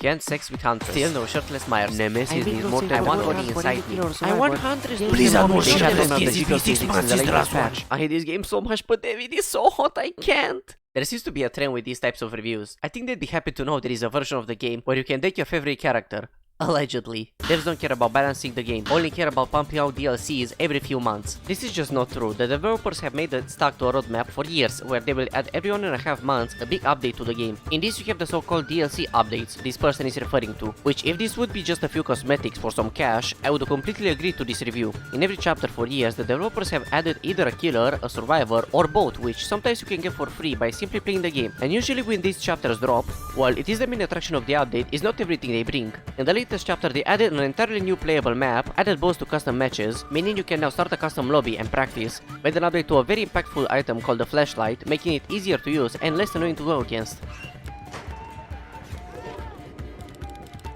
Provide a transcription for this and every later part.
Can't sex with Huntress. Still no shirtless Myers. Nemesis needs more time. I want body inside me. I want Huntress. Please add more shirtless kids. It's been 6 months since the last patch. I hate this game so much, but David is so hot I can't. There seems to be a trend with these types of reviews. I think they'd be happy to know there is a version of the game where you can date your favorite character. Allegedly. Devs don't care about balancing the game, only care about pumping out DLCs every few months. This is just not true. The developers have made it stuck to a roadmap for years, where they will add every 1.5 months a big update to the game. In this you have the so-called DLC updates this person is referring to, which if this would be just a few cosmetics for some cash, I would completely agree to this review. In every chapter for years, the developers have added either a killer, a survivor, or both, which sometimes you can get for free by simply playing the game. And usually when these chapters drop, while it is the main attraction of the update, is not everything they bring. In the latest chapter they added an entirely new playable map, added boss to custom matches, meaning you can now start a custom lobby and practice, made an update to a very impactful item called the flashlight, making it easier to use and less annoying to go against.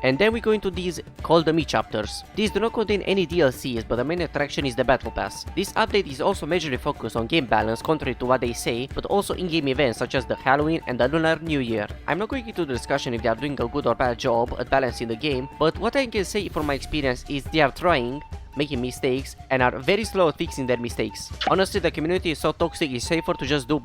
And then we go into these Call the Me chapters. These do not contain any DLCs, but the main attraction is the Battle Pass. This update is also majorly focused on game balance, contrary to what they say, but also in-game events such as the Halloween and the Lunar New Year. I'm not going into the discussion if they are doing a good or bad job at balancing the game, but what I can say from my experience is they are trying, making mistakes, and are very slow at fixing their mistakes. Honestly, the community is so toxic it's safer to just do.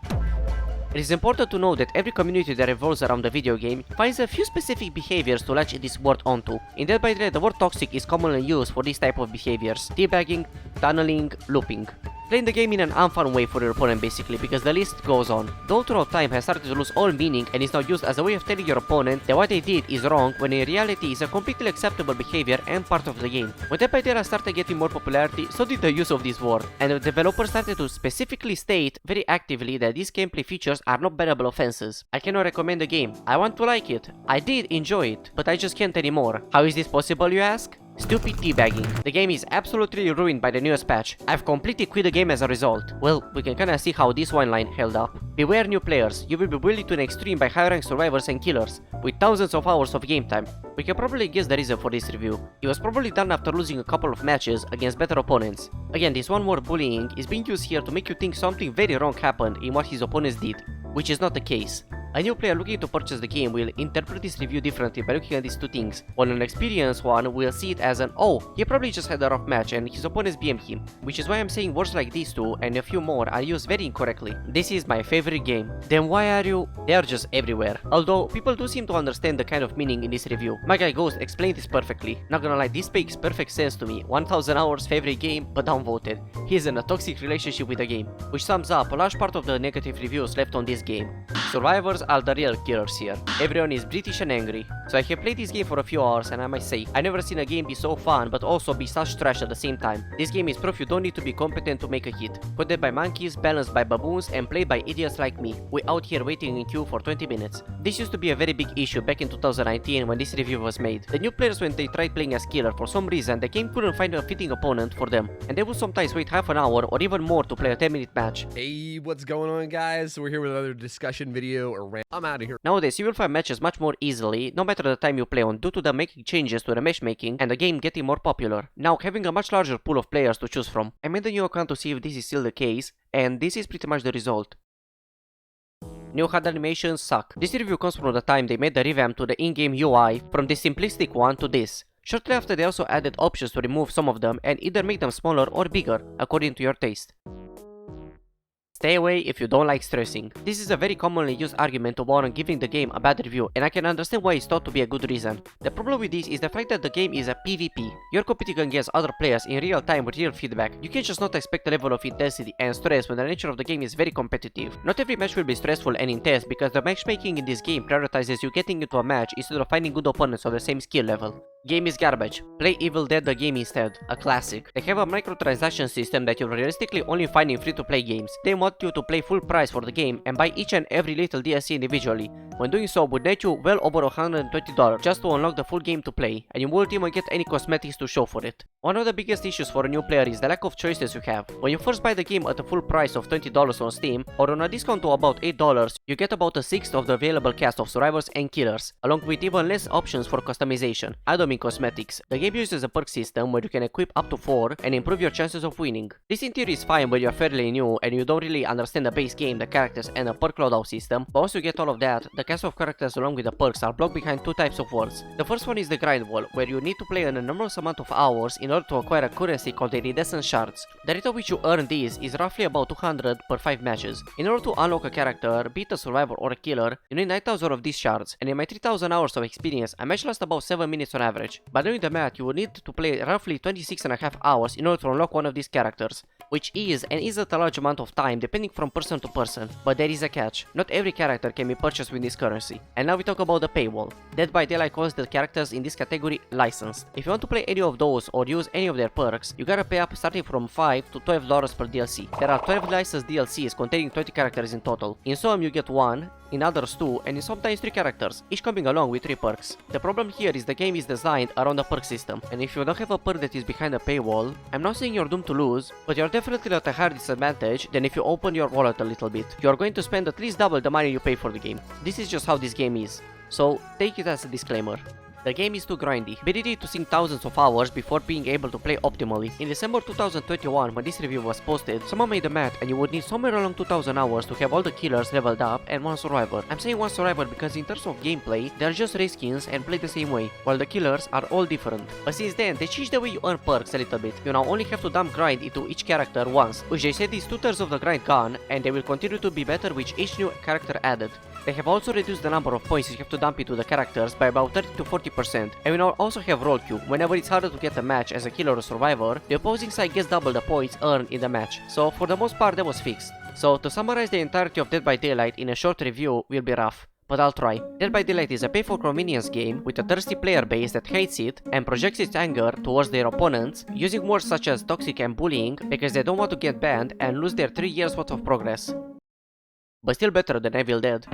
It is important to know that every community that revolves around the video game finds a few specific behaviors to latch this word onto. In Dead by Daylight, the word toxic is commonly used for this type of behaviors: teabagging, tunneling, looping. Playing the game in an unfun way for your opponent basically, because the list goes on. The whole throughout time has started to lose all meaning and is now used as a way of telling your opponent that what they did is wrong, when in reality is a completely acceptable behavior and part of the game. When Dead by Daylight started getting more popularity, so did the use of this word, and the developers started to specifically state very actively that these gameplay features are not bannable offenses. I cannot recommend the game. I want to like it. I did enjoy it, but I just can't anymore. How is this possible, you ask? Stupid teabagging. The game is absolutely ruined by the newest patch. I've completely quit the game as a result. Well, we can kinda see how this one line held up. Beware new players. You will be bullied to an extreme by high-rank survivors and killers, with thousands of hours of game time. We can probably guess the reason for this review. It was probably done after losing a couple of matches against better opponents. Again, this one word bullying is being used here to make you think something very wrong happened in what his opponents did, which is not the case. A new player looking to purchase the game will interpret this review differently by looking at these two things, while an experienced one will see it as an "oh, he probably just had a rough match and his opponents BM'd him," which is why I'm saying words like these two and a few more are used very incorrectly. This is my favorite game. Then why are you? They are just everywhere. Although people do seem to understand the kind of meaning in this review. My guy Ghost explained this perfectly. Not gonna lie, this makes perfect sense to me. 1000 hours favorite game, but downvoted. He's in a toxic relationship with the game, which sums up a large part of the negative reviews left on this game. Survivors are the real killers here. Everyone is British and angry. So I have played this game for a few hours and I must say, I've never seen a game be so fun but also be such trash at the same time. This game is proof you don't need to be competent to make a hit. Coded by monkeys, balanced by baboons, and played by idiots like me. We out here waiting in queue for 20 minutes. This used to be a very big issue back in 2019 when this review was made. The new players, when they tried playing as killer, for some reason the game couldn't find a fitting opponent for them, and they would sometimes wait half an hour or even more to play a 10-minute match. Hey, what's going on, guys? We're here with another discussion video or rant. I'm out of here. Nowadays you will find matches much more easily, no matter the time you play on, due to them making changes to the matchmaking and the game getting more popular. Now having a much larger pool of players to choose from. I made a new account to see if this is still the case, and this is pretty much the result. New HUD animations suck. This review comes from the time they made the revamp to the in-game UI from this simplistic one to this. Shortly after they also added options to remove some of them and either make them smaller or bigger, according to your taste. Stay away if you don't like stressing. This is a very commonly used argument to warrant giving the game a bad review, and I can understand why it's thought to be a good reason. The problem with this is the fact that the game is a PvP. You're competing against other players in real time with real feedback. You can just not expect a level of intensity and stress when the nature of the game is very competitive. Not every match will be stressful and intense because the matchmaking in this game prioritizes you getting into a match instead of finding good opponents of the same skill level. Game is garbage. Play Evil Dead the game instead. A classic. They have a microtransaction system that you'll realistically only find in free-to-play games. They want you to pay full price for the game and buy each and every little DLC individually. When doing so would net you well over $120 just to unlock the full game to play, and you won't even get any cosmetics to show for it. One of the biggest issues for a new player is the lack of choices you have. When you first buy the game at a full price of $20 on Steam, or on a discount to about $8, you get about a sixth of the available cast of survivors and killers, along with even less options for customization. Add them upcoming cosmetics. The game uses a perk system where you can equip up to 4 and improve your chances of winning. This in theory is fine when you are fairly new and you don't really understand the base game, the characters and the perk loadout system, but once you get all of that, the cast of characters along with the perks are blocked behind two types of worlds. The first one is the grind wall, where you need to play an enormous amount of hours in order to acquire a currency called the iridescent shards. The rate at which you earn these is roughly about 200 per 5 matches. In order to unlock a character, be it a survivor or a killer, you need 9000 of these shards, and in my 3000 hours of experience, I match lasts about 7 minutes on average. By doing the math, you will need to play roughly 26.5 hours in order to unlock one of these characters, which is and isn't a large amount of time depending from person to person. But there is a catch. Not every character can be purchased with this currency. And now we talk about the paywall. Dead by Daylight calls the characters in this category licensed. If you want to play any of those or use any of their perks, you gotta pay up starting from $5 to $12 per DLC. There are 12 licensed DLCs containing 20 characters in total. In some you get 1, in others 2, and in sometimes 3 characters, each coming along with 3 perks. The problem here is the game is designed around the perk system, and if you don't have a perk that is behind a paywall, I'm not saying you're doomed to lose, but you're definitely at a higher disadvantage than if you open your wallet a little bit. You're going to spend at least double the money you pay for the game. This is just how this game is, so take it as a disclaimer. The game is too grindy. Be ready to sink thousands of hours before being able to play optimally. In December 2021, when this review was posted, someone made the math and you would need somewhere along 2000 hours to have all the killers leveled up and one survivor. I'm saying one survivor because in terms of gameplay, they're just race skins and play the same way, while the killers are all different. But since then, they changed the way you earn perks a little bit. You now only have to dump grind into each character once, which they said is 2/3 of the grind gone, and they will continue to be better with each new character added. They have also reduced the number of points you have to dump into the characters by about 30 to 40%, and we now also have roll queue. Whenever it's harder to get a match as a killer or survivor, the opposing side gets double the points earned in the match. So for the most part that was fixed. So to summarize the entirety of Dead by Daylight in a short review will be rough, but I'll try. Dead by Daylight is a pay for convenience game with a thirsty player base that hates it and projects its anger towards their opponents using words such as toxic and bullying because they don't want to get banned and lose their 3 years worth of progress. But still better than Evil Dead.